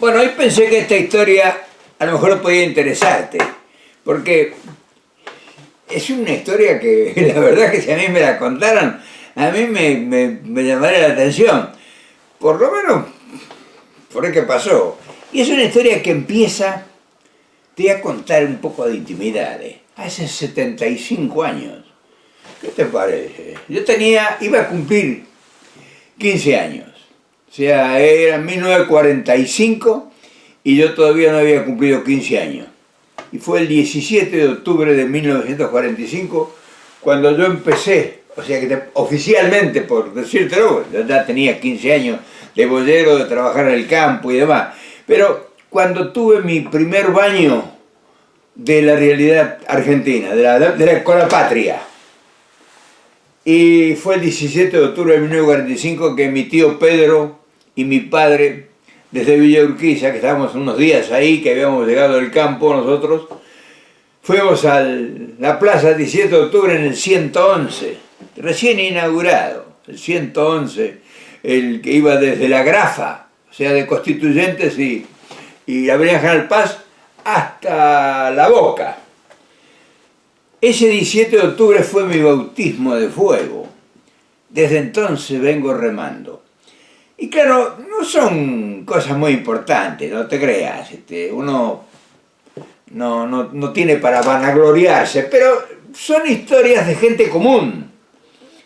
Bueno, hoy pensé que esta historia a lo mejor podía interesarte, porque es una historia que la verdad que si a mí me la contaran, a mí me llamaría la atención, por lo menos por el que pasó. Y es una historia que empieza, te voy a contar un poco de intimidades, hace 75 años. ¿Qué te parece? Iba a cumplir 15 años. O sea, era 1945 y yo todavía no había cumplido 15 años. Y fue el 17 de octubre de 1945 cuando yo empecé, o sea que oficialmente, por decírtelo, yo ya tenía 15 años de boyero, de trabajar en el campo y demás. Pero cuando tuve mi primer baño de la realidad argentina, con la patria, y fue el 17 de octubre de 1945 que mi tío Pedro y mi padre, desde Villa Urquiza, que estábamos unos días ahí, que habíamos llegado del campo nosotros, fuimos a la plaza 17 de octubre en el 111, recién inaugurado, el 111, el que iba desde la Grafa, o sea, de Constituyentes y la Avenida General Paz, hasta La Boca. Ese 17 de octubre fue mi bautismo de fuego. Desde entonces vengo remando. Y claro, no son cosas muy importantes, no te creas. Uno no tiene para vanagloriarse, pero son historias de gente común.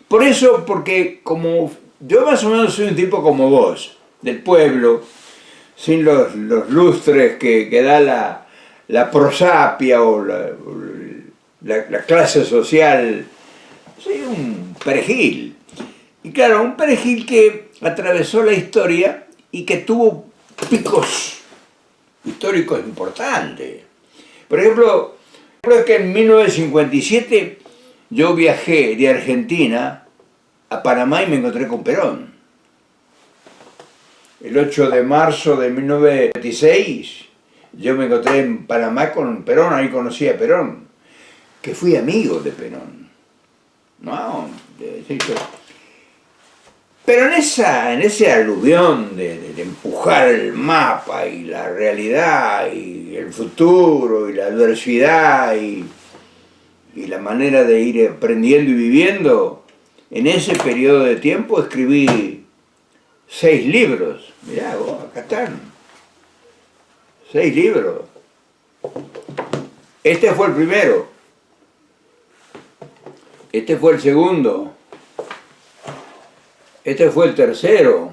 Por eso, porque como yo más o menos soy un tipo como vos, del pueblo, sin los lustres que da la prosapia o la clase social, soy un perejil. Y claro, un perejil que atravesó la historia y que tuvo picos históricos importantes. Por ejemplo, creo que en 1957 yo viajé de Argentina a Panamá y me encontré con Perón. El 8 de marzo de 1926 yo me encontré en Panamá con Perón, ahí conocí a Perón, que fui amigo de Perón. No, pero en ese aluvión de empujar el mapa y la realidad y el futuro y la adversidad y la manera de ir aprendiendo y viviendo, en ese periodo de tiempo escribí 6 libros. Mirá vos, acá están. 6 libros. Este fue el primero. Este fue el segundo. Este fue el tercero.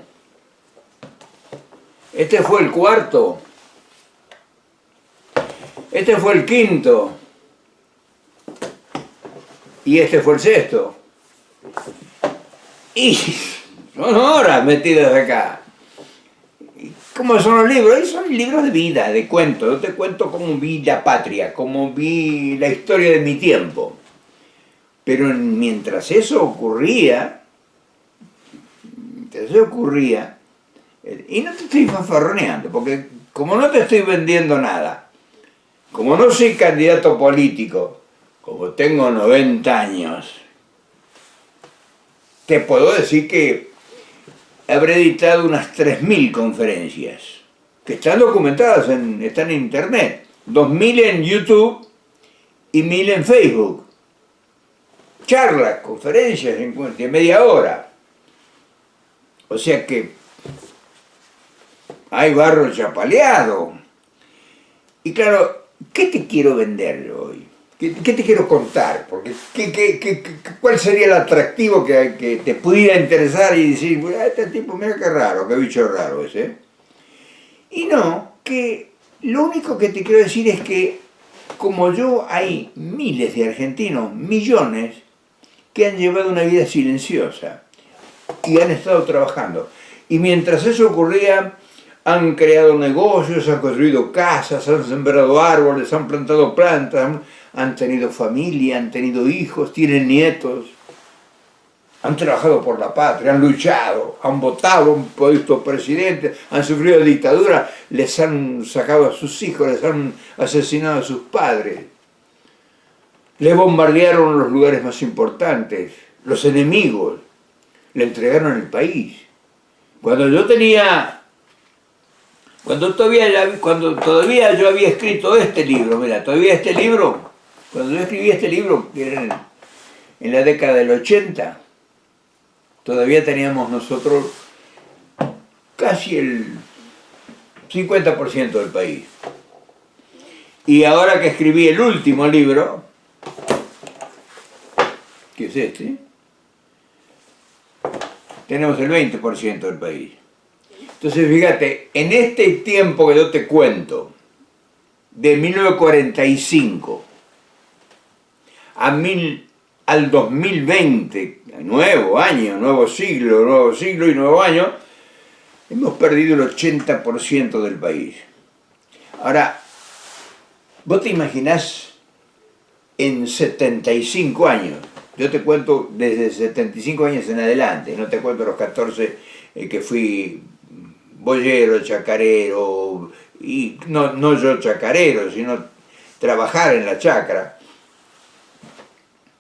Este fue el cuarto. Este fue el quinto. Y este fue el sexto. Y son horas metidas acá. ¿Cómo son los libros? Y son libros de vida, de cuentos. Yo te cuento cómo vi la patria, cómo vi la historia de mi tiempo. Pero mientras eso ocurría, y no te estoy fanfarroneando, porque como no te estoy vendiendo nada, como no soy candidato político, como tengo 90 años, te puedo decir que habré editado unas 3.000 conferencias, que están documentadas, están en internet, 2.000 en YouTube y 1.000 en Facebook. Charlas, conferencias de media hora. O sea que hay barro chapaleado. Y claro, ¿qué te quiero vender hoy? ¿Qué te quiero contar? Porque ¿cuál sería el atractivo que te pudiera interesar y decir, este tipo, mira qué raro, qué bicho raro es, ¿eh? Y no, que lo único que te quiero decir es que, como yo, hay miles de argentinos, millones, que han llevado una vida silenciosa y han estado trabajando. Y mientras eso ocurría, han creado negocios, han construido casas, han sembrado árboles, han plantado plantas, han tenido familia, han tenido hijos, tienen nietos, han trabajado por la patria, han luchado, han votado, han puesto presidente, han sufrido dictadura, les han sacado a sus hijos, les han asesinado a sus padres. Le bombardearon los lugares más importantes, los enemigos, le entregaron el país. Cuando yo tenía Cuando todavía yo había escrito este libro, mira, todavía este libro, cuando yo escribí este libro, que era en la década del 80, todavía teníamos nosotros casi el 50% del país. Y ahora que escribí el último libro, que es este, tenemos el 20% del país. Entonces, fíjate, en este tiempo que yo te cuento, de 1945 al 2020, nuevo año, nuevo siglo y nuevo año, hemos perdido el 80% del país. Ahora, ¿vos te imaginás en 75 años? Yo te cuento desde 75 años en adelante, no te cuento los 14 que fui boyero, chacarero, y no yo chacarero, sino trabajar en la chacra.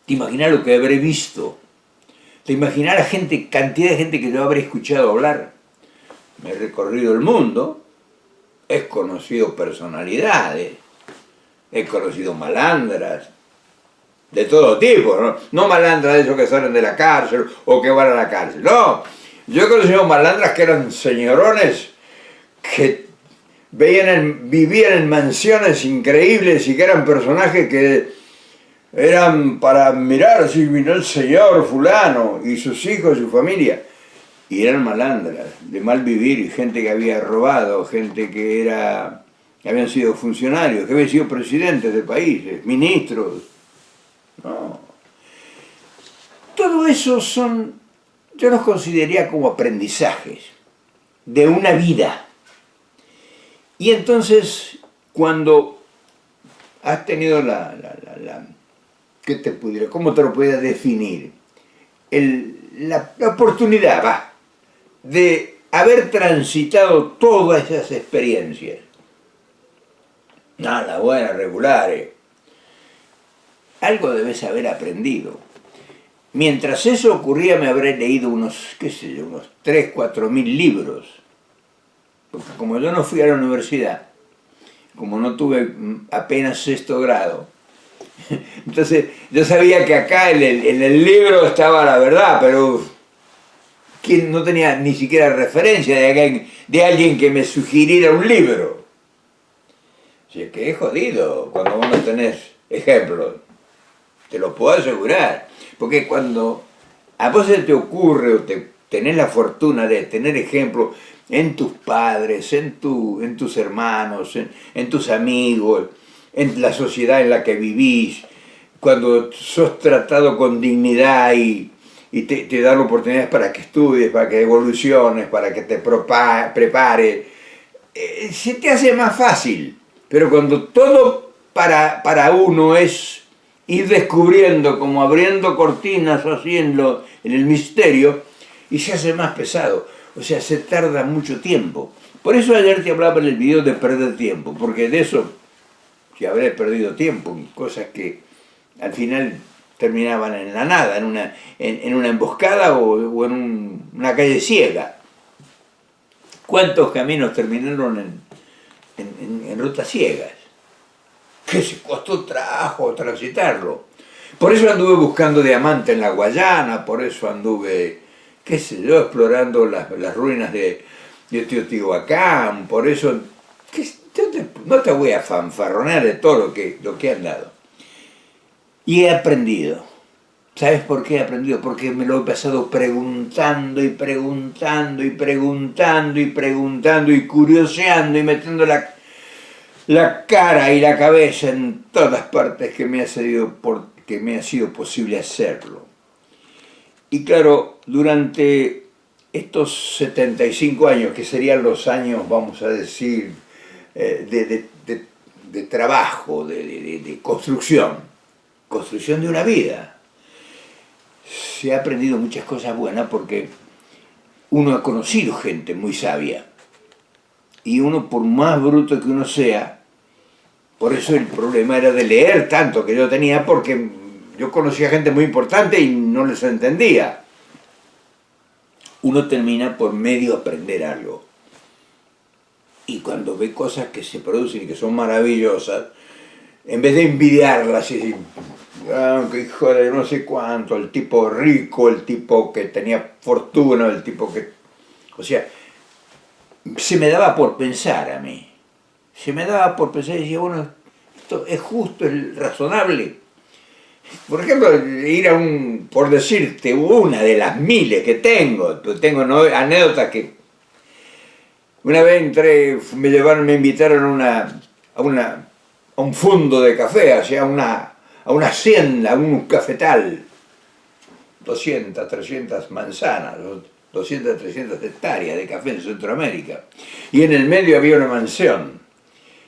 ¿Te imaginas lo que habré visto? ¿Te imaginas la cantidad de gente que yo habré escuchado hablar? Me he recorrido el mundo, he conocido personalidades, he conocido malandras, de todo tipo, ¿no? No malandras de esos que salen de la cárcel o que van a la cárcel, no. Yo he conocido malandras que eran señorones que vivían en mansiones increíbles y que eran personajes que eran para admirar, si vino el señor fulano y sus hijos y su familia. Y eran malandras, de mal vivir, y gente que había robado, gente que habían sido funcionarios, que habían sido presidentes de países, ministros. No. Todo eso yo los consideraría como aprendizajes de una vida. Y entonces, cuando has tenido ¿qué te pudiera, cómo te lo podría definir? La oportunidad, de haber transitado todas esas experiencias, nada, buenas, regulares, algo debes haber aprendido. Mientras eso ocurría me habré leído unos 3.000, 4.000 libros. Porque como yo no fui a la universidad, como no tuve apenas 6º grado, entonces yo sabía que acá en el libro estaba la verdad, pero no tenía ni siquiera referencia de alguien que me sugiriera un libro. O sea, que es jodido cuando vos no tenés ejemplos. Te lo puedo asegurar. Porque cuando a vos se te ocurre o tenés la fortuna de tener ejemplos en tus padres, en tus hermanos, en tus amigos, en la sociedad en la que vivís, cuando sos tratado con dignidad y te dan oportunidades para que estudies, para que evoluciones, para que te prepares, se te hace más fácil. Pero cuando todo para uno es ir descubriendo, como abriendo cortinas o haciendo en el misterio, y se hace más pesado. O sea, se tarda mucho tiempo. Por eso ayer te hablaba en el video de perder tiempo, porque de eso, que habré perdido tiempo, cosas que al final terminaban en la nada, en una emboscada o en una calle ciega. ¿Cuántos caminos terminaron en rutas ciegas? Que se costó trabajo transitarlo. Por eso anduve buscando diamante en la Guayana, por eso anduve, qué sé yo, explorando las ruinas de Teotihuacán, por eso, no te voy a fanfarronear de todo lo que he andado. Y he aprendido. ¿Sabes por qué he aprendido? Porque me lo he pasado preguntando y preguntando y preguntando y preguntando y curioseando y metiendo la cara y la cabeza en todas partes que me ha sido posible hacerlo. Y claro, durante estos 75 años, que serían los años, vamos a decir, de trabajo, de construcción de una vida, se ha aprendido muchas cosas buenas porque uno ha conocido gente muy sabia. Y uno, por más bruto que uno sea, por eso el problema era de leer tanto que yo tenía, porque yo conocía gente muy importante y no les entendía. Uno termina por medio aprender algo. y cuando ve cosas que se producen y que son maravillosas, en vez de envidiarlas y decir, ah, que hijo de no sé cuánto, el tipo rico, el tipo que tenía fortuna, el tipo que... O sea, se me daba por pensar a mí. Se me daba por pensar y decía, bueno, esto es justo, es razonable. Por ejemplo, ir a un, por decirte, una de las miles que tengo anécdotas que una vez entré, me invitaron a un fondo de café, a una hacienda, a un cafetal, 200, 300 manzanas, 200, 300 hectáreas de café en Centroamérica. Y en el medio había una mansión.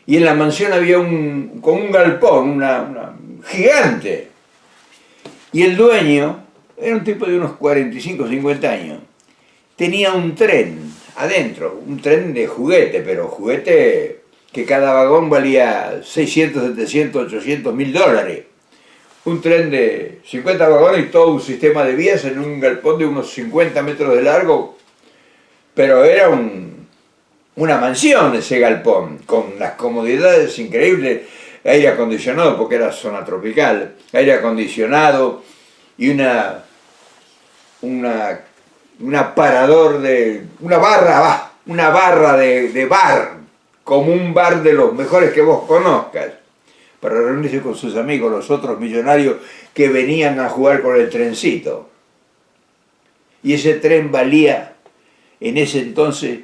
Y en la mansión había como un galpón, una gigante. Y el dueño, era un tipo de unos 45, 50 años, tenía un tren adentro, un tren de juguete, pero juguete que cada vagón valía 600, 700, 800 mil dólares. Un tren de 50 vagones y todo un sistema de vías en un galpón de unos 50 metros de largo, pero era una mansión ese galpón, con las comodidades increíbles, aire acondicionado, porque era zona tropical, aire acondicionado y un aparador una barra de bar, como un bar de los mejores que vos conozcas, para reunirse con sus amigos, los otros millonarios que venían a jugar con el trencito. Y ese tren valía en ese entonces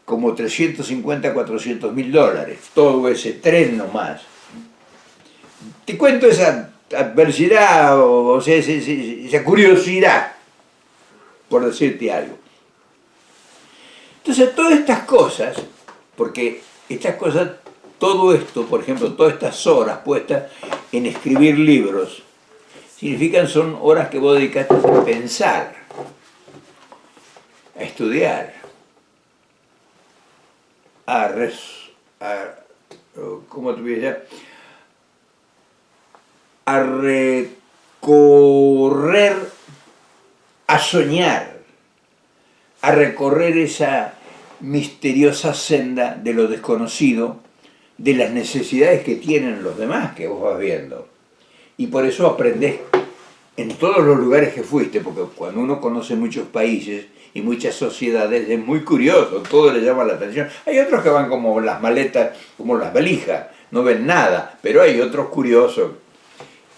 como 350, 400 mil dólares, todo ese tren nomás. Te cuento esa adversidad, o sea, esa curiosidad, por decirte algo. Entonces, todas estas cosas, porque estas cosas, todo esto, por ejemplo, todas estas horas puestas en escribir libros, son horas que vos dedicaste a pensar, a estudiar, ¿cómo te voy a decir? A recorrer, a soñar, a recorrer esa misteriosa senda de lo desconocido, de las necesidades que tienen los demás que vos vas viendo. Y por eso aprendés en todos los lugares que fuiste, porque cuando uno conoce muchos países y muchas sociedades es muy curioso, todo le llama la atención. Hay otros que van como las maletas, como las valijas, no ven nada, pero hay otros curiosos.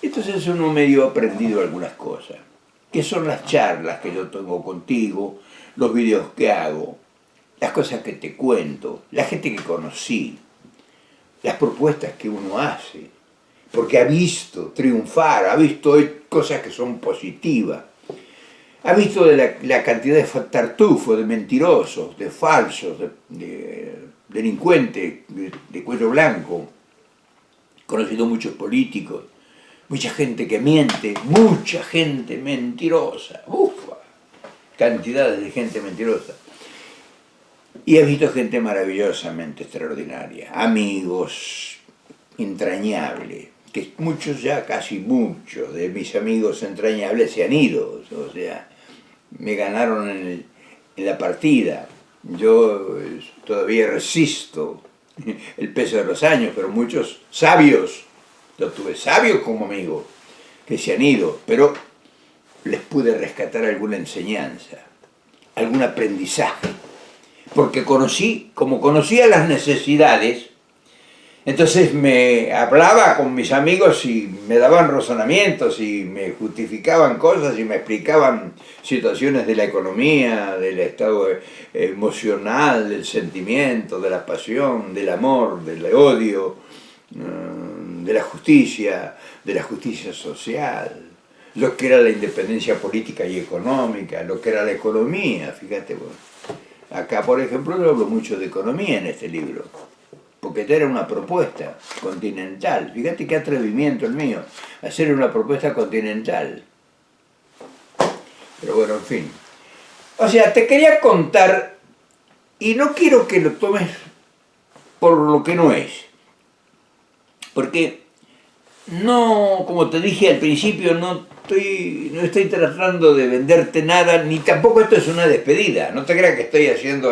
Entonces uno medio ha aprendido algunas cosas, que son las charlas que yo tengo contigo, los videos que hago, las cosas que te cuento, la gente que conocí, las propuestas que uno hace, porque ha visto triunfar, ha visto cosas que son positivas, ha visto de la cantidad de tartufos, de mentirosos, de falsos, de delincuentes, de cuello blanco, conocido muchos políticos, mucha gente que miente, mucha gente mentirosa, ufa, cantidades de gente mentirosa. Y he visto gente maravillosamente extraordinaria, amigos entrañables, que muchos ya, casi muchos de mis amigos entrañables se han ido, o sea, me ganaron en la partida. Yo todavía resisto el peso de los años, pero muchos sabios, los tuve sabios como amigos, que se han ido, pero les pude rescatar alguna enseñanza, algún aprendizaje, porque como conocía las necesidades, entonces me hablaba con mis amigos y me daban razonamientos y me justificaban cosas y me explicaban situaciones de la economía, del estado emocional, del sentimiento, de la pasión, del amor, del odio, de la justicia social, lo que era la independencia política y económica, lo que era la economía, fíjate vos. Acá, por ejemplo, yo hablo mucho de economía en este libro, porque esta era una propuesta continental. Fíjate qué atrevimiento el mío, hacer una propuesta continental. Pero bueno, en fin. O sea, te quería contar, y no quiero que lo tomes por lo que no es, porque no, como te dije al principio, no estoy tratando de venderte nada, ni tampoco esto es una despedida. No te creas que estoy haciendo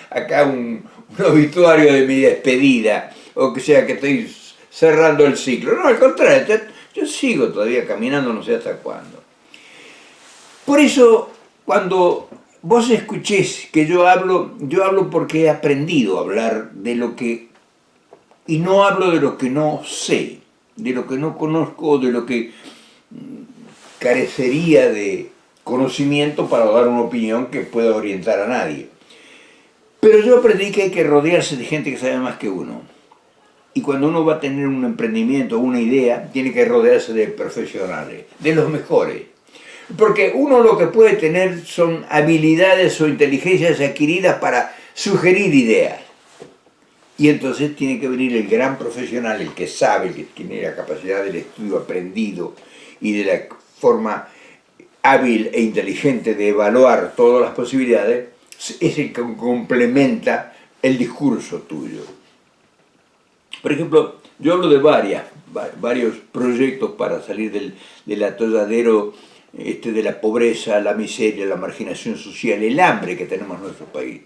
acá un obituario de mi despedida, o que sea que estoy cerrando el ciclo. No, al contrario, yo sigo todavía caminando, no sé hasta cuándo. Por eso, cuando vos escuchéis que yo hablo porque he aprendido a hablar de lo que, y no hablo de lo que no sé, de lo que no conozco, de lo que carecería de conocimiento para dar una opinión que pueda orientar a nadie. Pero yo aprendí que hay que rodearse de gente que sabe más que uno. Y cuando uno va a tener un emprendimiento, una idea, tiene que rodearse de profesionales, de los mejores. Porque uno lo que puede tener son habilidades o inteligencias adquiridas para sugerir ideas. Y entonces tiene que venir el gran profesional, el que sabe, el que tiene la capacidad del estudio aprendido y de la forma hábil e inteligente de evaluar todas las posibilidades, es el que complementa el discurso tuyo. Por ejemplo, yo hablo de varios proyectos para salir del atolladero de la pobreza, la miseria, la marginación social, el hambre que tenemos en nuestro país.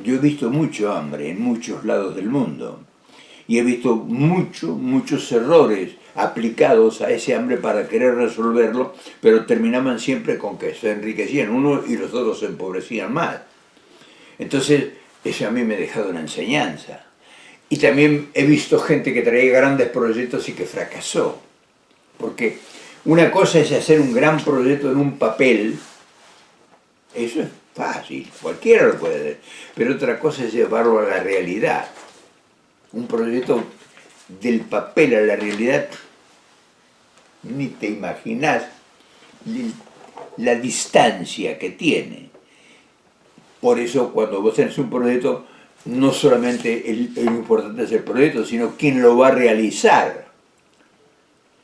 Yo he visto mucho hambre en muchos lados del mundo y he visto muchos errores aplicados a ese hambre para querer resolverlo, pero terminaban siempre con que se enriquecían unos y los otros se empobrecían más. Entonces, eso a mí me ha dejado una enseñanza. Y también he visto gente que traía grandes proyectos y que fracasó. Porque una cosa es hacer un gran proyecto en un papel, eso es fácil, cualquiera lo puede hacer. Pero otra cosa es llevarlo a la realidad. Un proyecto del papel a la realidad, ni te imaginas la distancia que tiene. Por eso cuando vos tenés un proyecto, no solamente lo importante es el proyecto, sino quién lo va a realizar.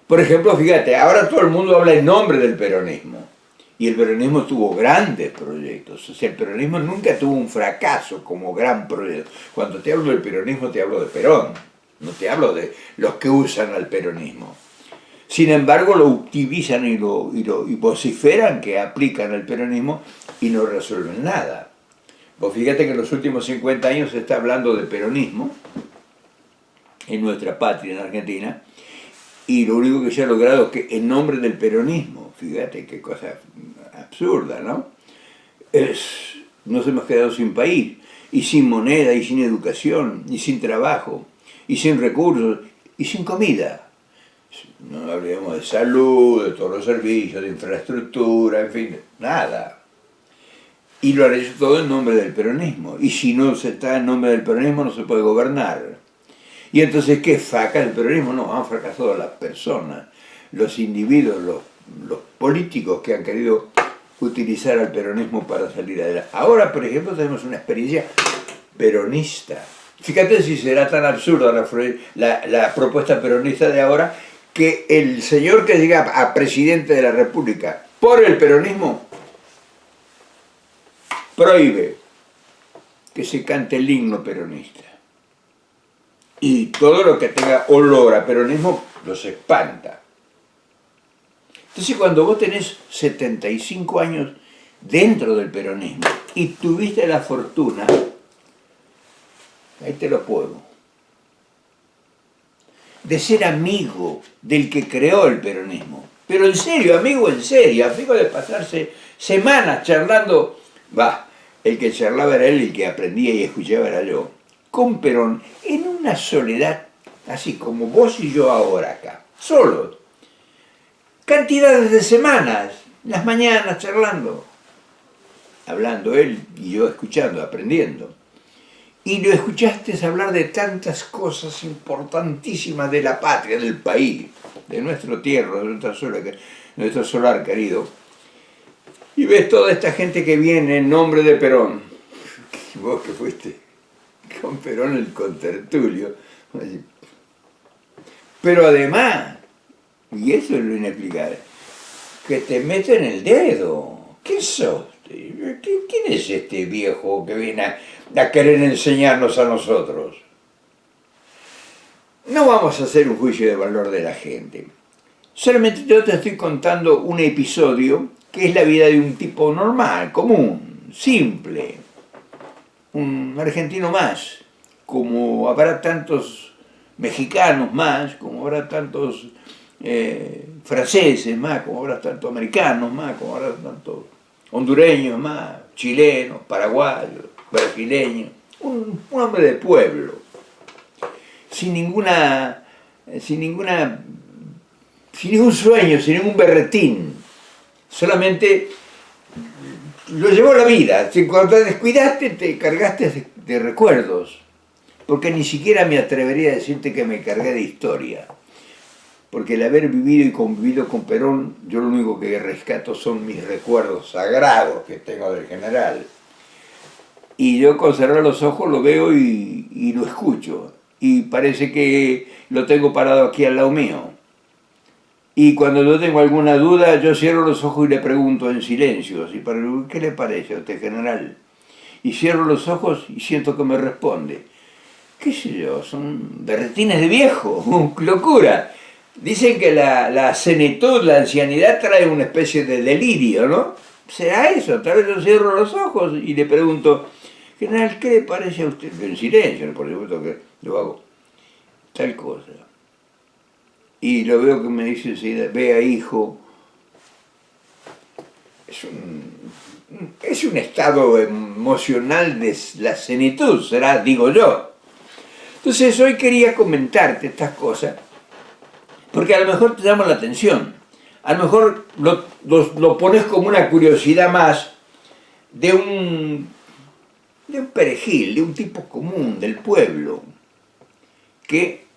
Por ejemplo, fíjate, ahora todo el mundo habla en nombre del peronismo. Y el peronismo tuvo grandes proyectos. O sea, el peronismo nunca tuvo un fracaso como gran proyecto. Cuando te hablo del peronismo, te hablo de Perón. No te hablo de los que usan al peronismo. Sin embargo, lo utilizan y vociferan que aplican al peronismo y no resuelven nada. Vos fíjate que en los últimos 50 años se está hablando de peronismo en nuestra patria, en Argentina, y lo único que se ha logrado es que en nombre del peronismo, fíjate qué cosa absurda, ¿no? Nos hemos quedado sin país, y sin moneda, y sin educación, y sin trabajo, y sin recursos, y sin comida. No hablemos de salud, de todos los servicios, de infraestructura, en fin, nada. Y lo han hecho todo en nombre del peronismo. Y si no se está en nombre del peronismo, no se puede gobernar. Y entonces, ¿qué fracasa el peronismo? No, han fracasado las personas, los individuos, los políticos que han querido utilizar al peronismo para salir adelante. Ahora, por ejemplo, tenemos una experiencia peronista. Fíjate si será tan absurda la propuesta peronista de ahora, que el señor que llega a presidente de la República por el peronismo prohíbe que se cante el himno peronista. Y todo lo que tenga olor a peronismo los espanta. Entonces, cuando vos tenés 75 años dentro del peronismo y tuviste la fortuna, ahí te lo puedo, de ser amigo del que creó el peronismo, pero en serio, amigo de pasarse semanas charlando, el que charlaba era él, el que aprendía y escuchaba era yo, con Perón, en una soledad, así como vos y yo ahora acá, solos, cantidades de semanas, las mañanas charlando, hablando él y yo escuchando, aprendiendo. Y lo escuchaste hablar de tantas cosas importantísimas de la patria, del país, de nuestro tierra, de nuestro solar querido. Y ves toda esta gente que viene en nombre de Perón. Vos que fuiste con Perón el contertulio. Pero además, y eso es lo inexplicable, que te meten el dedo. ¿Qué sos? ¿Quién es este viejo que viene a querer enseñarnos a nosotros? No vamos a hacer un juicio de valor de la gente. Solamente yo te estoy contando un episodio que es la vida de un tipo normal, común, simple. un argentino más, como habrá tantos mexicanos más, como habrá tantos franceses más, como habrá tantos americanos más, como habrá tantos hondureños más, chilenos, paraguayos, brasileños, un hombre de pueblo, sin ninguna, sin ninguna, sin ningún sueño, sin ningún berretín, solamente lo llevó la vida. Cuando te descuidaste te cargaste de recuerdos, porque ni siquiera me atrevería a decirte que me cargué de historia, porque el haber vivido y convivido con Perón, yo lo único que rescato son mis recuerdos sagrados que tengo del general. Y yo con cerrar los ojos lo veo y lo escucho, y parece que lo tengo parado aquí al lado mío. Y cuando yo tengo alguna duda, yo cierro los ojos y le pregunto en silencio, así para, ¿qué le parece a usted, general? Y cierro los ojos y siento que me responde. ¿Qué sé yo? Son berretines de viejo, locura. Dicen que la senectud, la ancianidad trae una especie de delirio, ¿no? ¿Será eso? Tal vez yo cierro los ojos y le pregunto, general, ¿qué le parece a usted? En silencio, por supuesto que lo hago. Tal cosa. Y lo veo que me dice enseguida, vea hijo, es un estado emocional de la senectud, será, digo yo. Entonces hoy quería comentarte estas cosas, porque a lo mejor te llama la atención, a lo mejor lo pones como una curiosidad más de un perejil, de un tipo común, del pueblo, que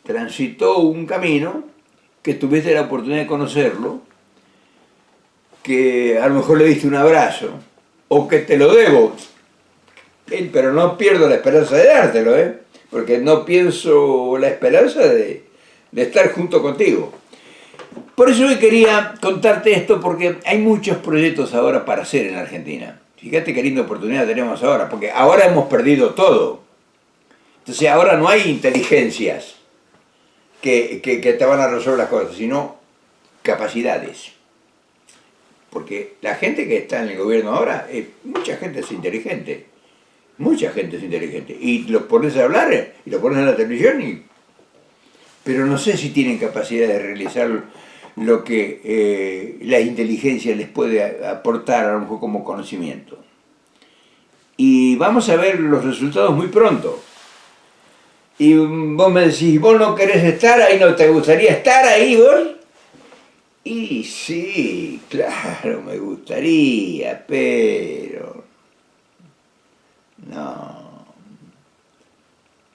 transitó un camino, que tuviste la oportunidad de conocerlo, que a lo mejor le diste un abrazo, o que te lo debo, pero no pierdo la esperanza de dártelo, porque no pienso la esperanza de estar junto contigo. Por eso hoy quería contarte esto, porque hay muchos proyectos ahora para hacer en la Argentina. Fíjate qué linda oportunidad tenemos ahora, porque ahora hemos perdido todo. Entonces ahora no hay inteligencias que te van a resolver las cosas, sino capacidades. Porque la gente que está en el gobierno ahora, mucha gente es inteligente. Mucha gente es inteligente. Y los pones a hablar y los pones en la televisión, pero no sé si tienen capacidad de realizar lo que la inteligencia les puede aportar a lo mejor como conocimiento. Y vamos a ver los resultados muy pronto. Y vos me decís, ¿vos no querés estar ahí? ¿No te gustaría estar ahí vos? Y sí, claro, me gustaría, pero no,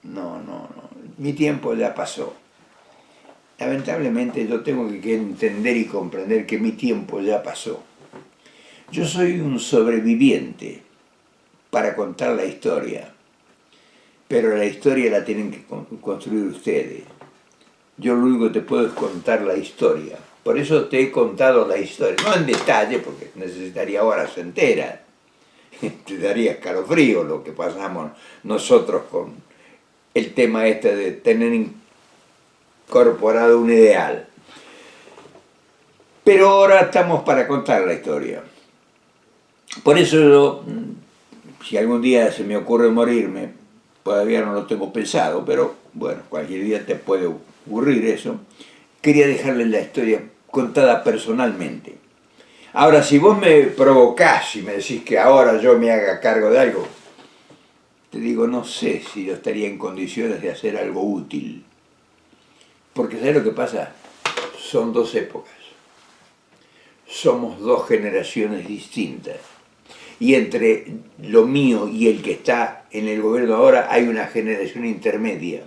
no. Mi tiempo ya pasó. Lamentablemente yo tengo que entender y comprender que mi tiempo ya pasó. Yo soy un sobreviviente para contar la historia, pero la historia la tienen que construir ustedes. Yo lo único que te puedo es contar la historia. Por eso te he contado la historia, no en detalle, porque necesitaría horas enteras. Te daría escalofrío lo que pasamos nosotros con el tema este de tener incorporado un ideal. Pero ahora estamos para contar la historia. Por eso yo, si algún día se me ocurre morirme, todavía no lo tengo pensado, pero bueno, cualquier día te puede ocurrir eso, quería dejarles la historia contada personalmente. Ahora, si vos me provocás y me decís que ahora yo me haga cargo de algo, te digo, no sé si yo estaría en condiciones de hacer algo útil. Porque ¿sabes lo que pasa? Son dos épocas. Somos dos generaciones distintas. Y entre lo mío y el que está en el gobierno ahora hay una generación intermedia,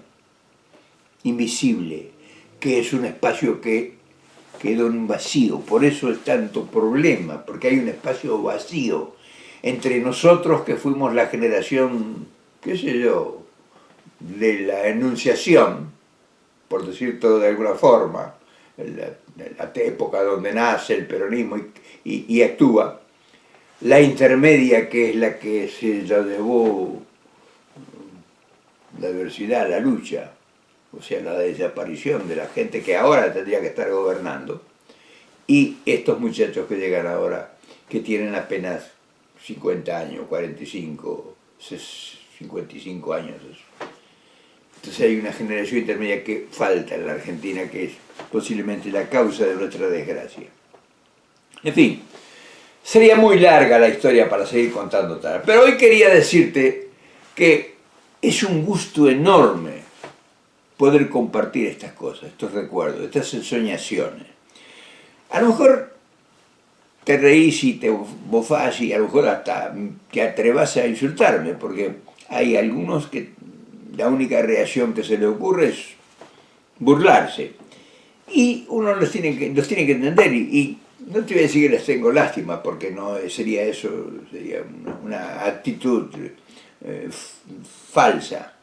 invisible, que es un espacio que quedó en un vacío. Por eso es tanto problema, porque hay un espacio vacío entre nosotros que fuimos la generación, qué sé yo, de la enunciación, por decir todo de alguna forma, la época donde nace el peronismo y actúa, la intermedia, que es la que se la llevó la adversidad, la lucha, o sea, la desaparición de la gente que ahora tendría que estar gobernando, y estos muchachos que llegan ahora, que tienen apenas 50 años, 45, 55 años. Entonces hay una generación intermedia que falta en la Argentina, que es posiblemente la causa de nuestra desgracia. En fin, sería muy larga la historia para seguir contando tal, pero hoy quería decirte que es un gusto enorme poder compartir estas cosas, estos recuerdos, estas ensoñaciones. A lo mejor te reís y te bofás y a lo mejor hasta te atrevas a insultarme, porque hay algunos que la única reacción que se le ocurre es burlarse. Y uno los tiene que entender y no te voy a decir que les tengo lástima, porque no sería eso, sería una actitud falsa.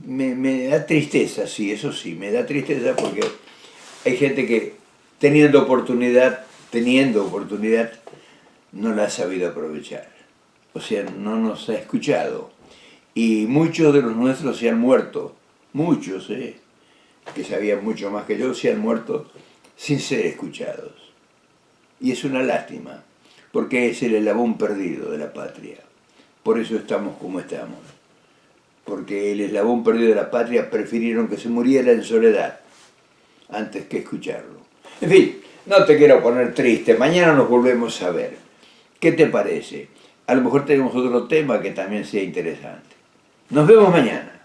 Me da tristeza, sí, eso sí, me da tristeza porque hay gente que teniendo oportunidad, no la ha sabido aprovechar. O sea, no nos ha escuchado. Y muchos de los nuestros se han muerto, muchos, que sabían mucho más que yo, se han muerto sin ser escuchados. Y es una lástima, porque es el eslabón perdido de la patria. Por eso estamos como estamos. Porque el eslabón perdido de la patria prefirieron que se muriera en soledad antes que escucharlo. En fin, no te quiero poner triste, mañana nos volvemos a ver. ¿Qué te parece? A lo mejor tenemos otro tema que también sea interesante. Nos vemos mañana.